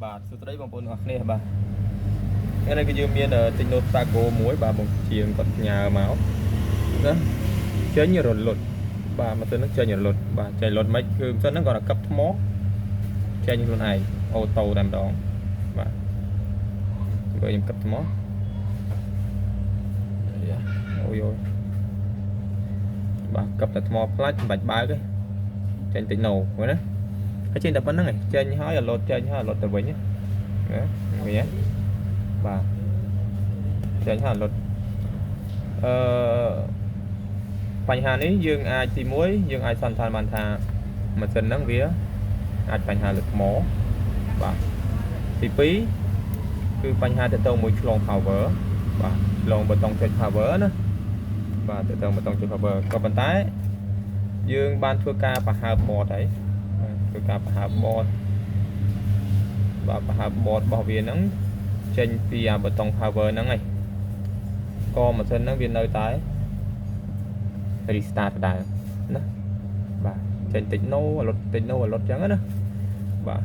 បាទសួស្តីបងប្អូនអរគ្នាបាទថ្ងៃនេះគឺយើងមានទិញណូតតាកូមួយបាទបងជាងគាត់ផ្ញើមកណាចេញរលត់បាទម៉ាស៊ីនហ្នឹងចេញរលត់បាទចេញរលត់មិនគឺម៉ាស៊ីនហ្នឹងគាត់តែកឹបថ្មចេញខ្លួនឯងអូតូតែម្ដងបាទបើខ្ញុំកឹបថ្មអូយបាទកឹបតែថ្មផ្លាច់មិនបាច់បើកទេចេញតិចណូមើលណាហើយចេញតែប៉ុណ្្នឹងឯងចេញហើយរលត់ចេញហើយរលត់ទៅវិញណាវិញហ៎បាទចេញហើយរលត់បញ្ហានេះយើងអាចទី1យើងអាចសន្និដ្ឋានបានថាម៉ាស៊ីនហ្នឹងវាអាចបញ្ហាលើថ្មបាទទី2គឺបញ្ហាទៅទៅមួយឆ្លង power បាទឆ្លងបេតុងចុច power ណាបាទទៅទៅបេតុងចុច power ក៏ប៉ុន្តែយើងបានធ្វើការបង្ហើប board ហើយធ្វើការបង្ហើប board បាទបង្ហើប board របស់វាហ្នឹងចេញពីអាបេតុង power ហ្នឹងហើយក៏ម៉ាស៊ីនហ្នឹងវានៅតែ restart ដែរណាបាទចេញតិចណូរត់តិចណូរត់ចឹងណាបាទ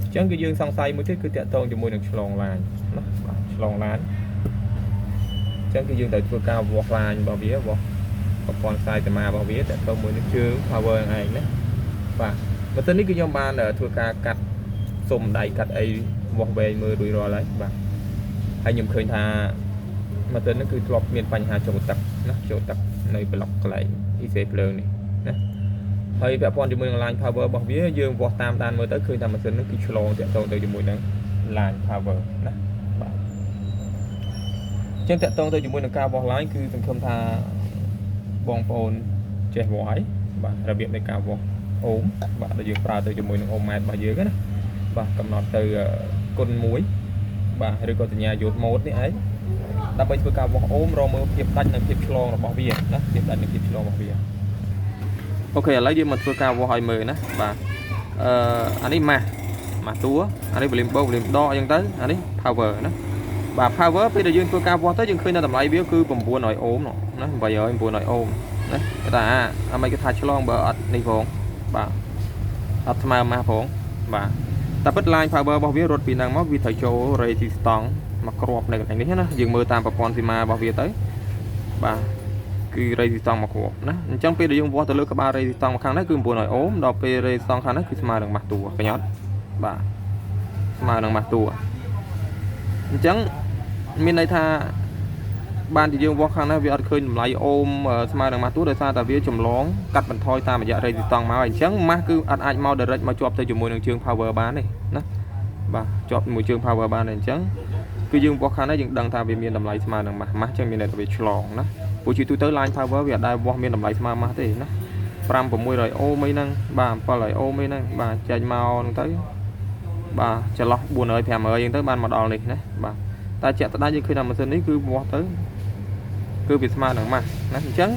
អញ្ចឹងគឺយើងសង្ស័យមួយទៀតគឺតាក់ទងជាមួយនឹងឆ្លងឡានណាបាទឆ្លងឡានអញ្ចឹងគឺយើងត្រូវធ្វើការវាស់ឡានរបស់វាវាស់ប្រព័ន្ធខ្សែសមារបស់វាតាក់ទងមួយនឹងជើង power ហ្នឹងឯងណាបាទម៉ាស៊ីននេះគឺខ្ញុំបានធ្វើការកាត់សុំដៃកាត់អីវាស់វែងមើលរួចរាល់ហើយបាទហើយខ្ញុំឃើញថាម៉ាស៊ីននេះគឺធ្លាប់មានបញ្ហាចូលទឹកណាចូលទឹកនៅប្លុកកន្លែង IC ភ្លើងនេះណាហើយពាក់ព័ន្ធជាមួយនឹង line power របស់វាយើងវាស់តាមដានមើលទៅឃើញថាម៉ាស៊ីននេះគឺឆ្លងតាក់ទងទៅជាមួយនឹង line power ណាបាទអញ្ចឹងតាក់ទងទៅជាមួយនឹងការវាស់ line គឺសង្ឃឹមថាបងប្អូនចេះវាស់ហើយបាទរបៀបនៃការវាស់អូមបាទដែលយើងប្រើទៅជាមួយនឹងអូមម៉ែត្ររបស់យើងណាបាទកំណត់ទៅគុណ1បាទឬក៏សញ្ញាយោតម៉ូតនេះឯងដើម្បីធ្វើការវាស់អូមរកមើលភាពដាច់និងភាពឆ្លងរបស់វាណាភាពដាច់និងភាពឆ្លងរបស់វាអូខេឥឡូវយើងមកធ្វើការវាស់ឲ្យមើលណាបាទអានេះម៉ាស់តួអានេះ volume បូក volume ដកអញ្ចឹងទៅអានេះ power ណាបាទ power ពេលដែលយើងធ្វើការវាស់ទៅយើងឃើញនៅតម្លៃវាគឺ900អូមណា800 900អូមណាគេថាអាមិនគេថាឆ្លងបើអត់នេះផងបាទអត់ស្មើម៉ាស់ផងបាទតែពិត line power របស់វារត់ពីហ្នឹងមកវាត្រូវចូល resistance មកគ្រាប់នៅកន្លែងនេះណាយើងមើលតាមប្រព័ន្ធសីមារបស់វាទៅបាទគឺ resistance មកគ្រាប់ណាអញ្ចឹងពេលដែលយើងវាស់ទៅលើក្បាល resistance មកខាងនេះគឺ900អូមដល់ពេល resistance ខាងនេះគឺស្មើនឹងម៉ាស់តួឃើញអត់បាទស្មើនឹងម៉ាស់តួអញ្ចឹងមានន័យថាបានជាយើងវាស់ខាងនេះវាអត់ឃើញតម្លៃអូមស្មើនឹងម៉ាស់តួដោយសារតែវាចម្លងកាត់បន្ថយតាមរយៈ resistance មកអញ្ចឹងម៉ាស់គឺអត់អាចមក direct មកជាប់ទៅជាមួយនឹងជើង power បានទេណាបាទជាប់ជាមួយជើង power បានទេអញ្ចឹងគឺយើងវាស់ខាងនេះយើងដឹងថាវាមានតម្លៃស្មើនឹងម៉ាស់ចឹងមានន័យថាវាឆ្លងណាព្រោះជាទូទៅ line power វាអត់ដែលវាស់មានតម្លៃស្មើម៉ាស់ទេណា5 600អូមអីហ្នឹងបាទ700អូមអីហ្នឹងបាទចែកមកហ្នឹងទៅបាទចន្លោះ400 500អញ្ចឹងទៅបានមកដល់នេះណាបាទតែជាក់ស្ដែងយើងឃើញថាម៉ាស៊ីននេះគឺវាស់ទៅគឺវាស្មើនឹងម៉ាស់ណាអញ្ចឹង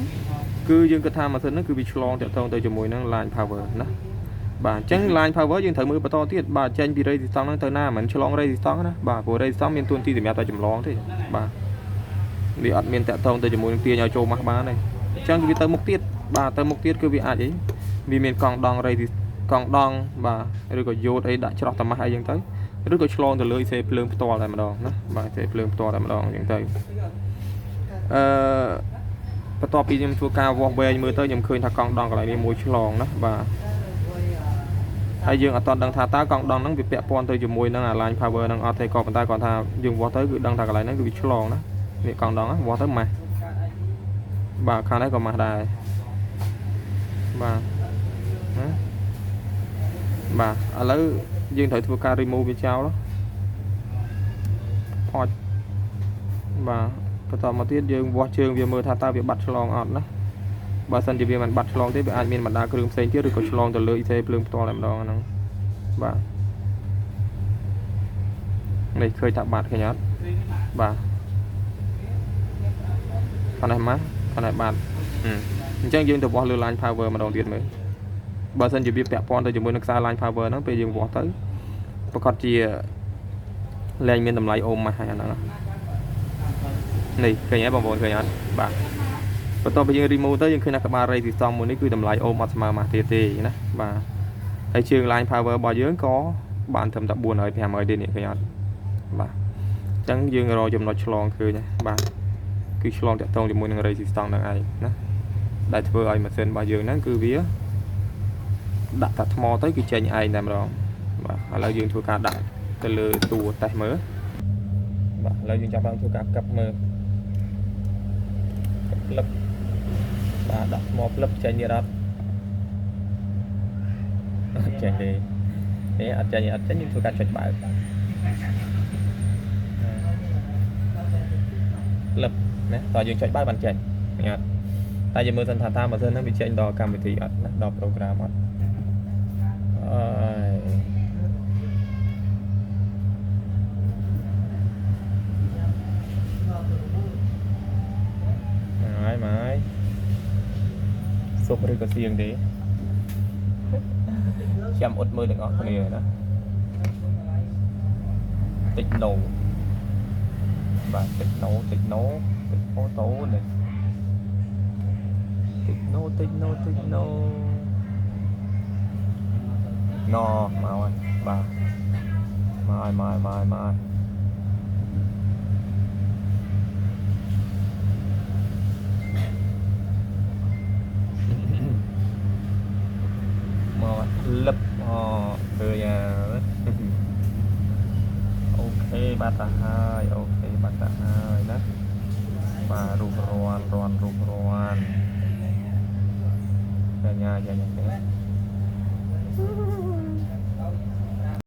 គឺយើងគិតថាម៉ាស៊ីននេះគឺវាឆ្លងតាក់ទងទៅជាមួយនឹង line power ណាបាទអញ្ចឹង line power យើងត្រូវមើលបន្តទៀតបាទចេញពី resistance ហ្នឹងទៅណាមិនឆ្លង resistance ណាបាទព្រោះ resistance មានទួនាទីសម្រាប់តែចម្លងទេបាទវាអត់មានតាក់ទងទៅជាមួយនឹងទាញឲ្យចូលម៉ាស់បានទេអញ្ចឹងវាទៅមុខទៀតបាទទៅមុខទៀតគឺវាអាចអីវាមានកង់ដង កង់ដងបាទឬក៏យោតអីដាក់ច្រោះតម៉ាស់អីចឹងទៅឬក៏ឆ្លងទៅលើ IC ភ្លើងផ្ទាល់តែម្ដងណាបាទ IC ភ្លើងផ្ទាល់តែម្ដងចឹងទៅបន្ទាប់ពីខ្ញុំធ្វើការវាស់វែងមើលទៅខ្ញុំឃើញថាកង់ដងកន្លែងនេះមួយឆ្លងណាបាទហើយយើងអត់ដឹងថាតើកង់ដងហ្នឹងវាពាក់ព័ន្ធទៅជាមួយនឹងអា line power ហ្នឹងអត់ទេក៏ប៉ុន្តែគាត់ថាយើងវាស់ទៅគឺដឹងថាកន្លែងហ្នឹងគឺវាឆ្លងណានេះកង់ដងវាស់ទៅម៉ាស់បាទខាងនេះក៏ម៉ាស់ដែរបាទណាបាទឥឡូវយើងត្រូវធ្វើការ remove វាចោលផាត់បាទបន្តមកទៀតយើងវាស់ជើងវាមើលថាតើវាបាត់ឆ្លងអត់ណាបើសិនជាវាមិនបាត់ឆ្លងទេវាអាចមានបណ្ដាគ្រឿងផ្សេងទៀតឬក៏ឆ្លងទៅលើ IC ភ្លើងផ្ទាល់តែម្ដងហ្នឹងបាទនេះឃើញថាបាត់ឃើញអត់បាទខាងនេះម៉ាស់ខាងនេះបាត់អញ្ចឹងយើងទៅវាស់លើ line power ម្ដងទៀតមើលបើសិនជាវាពាក់ព័ន្ធទៅជាមួយនឹងខ្សែ line power ហ្នឹងពេលយើងវាស់ទៅប្រកាសជាលែងមានតម្លៃអូមម៉ាស់ហើយអាហ្នឹងនេះឃើញហើយបងប្អូនឃើញអត់បាទបន្ទាប់ពីយើង remove ទៅយើងឃើញថាក្បាល resistance មួយនេះគឺតម្លៃអូមអត់ស្មើម៉ាស់ទៀតទេណាបាទហើយជើង line power របស់យើងក៏ bạn thầm tập buồn ở nhà mới đi nè cái nhọt bà chẳng dương rồi chùm nó chlongคือnha bà cứ chlong tại tông thì mùi năng resistance năng ai nè đại thừa ai mà sen bà dương nắng cứ vía đặt thật mò tới cái chơi ai nè rồi bà là dương thua cả đặt từ lừa tù tay mới bà là dương chạm thua cả cặp mơ lấp bà đặt mò lấp chơi như đó chơi đi thế ăn chơi nhưng thua cả chơi bài lập nè tòa dương chạy bài bàn chạy nha tại vì mưa dân thả ta mà dân nó bị chạy đò cầm thì đò program mãi sụp rồi có xiềng đấy chăm út mưa được ngọt này đó tích nổ và tích nổ ô tô này tích nổ no màu anh bà mai lấp từ nhà ok ba ta hai đó và rùm roan nhà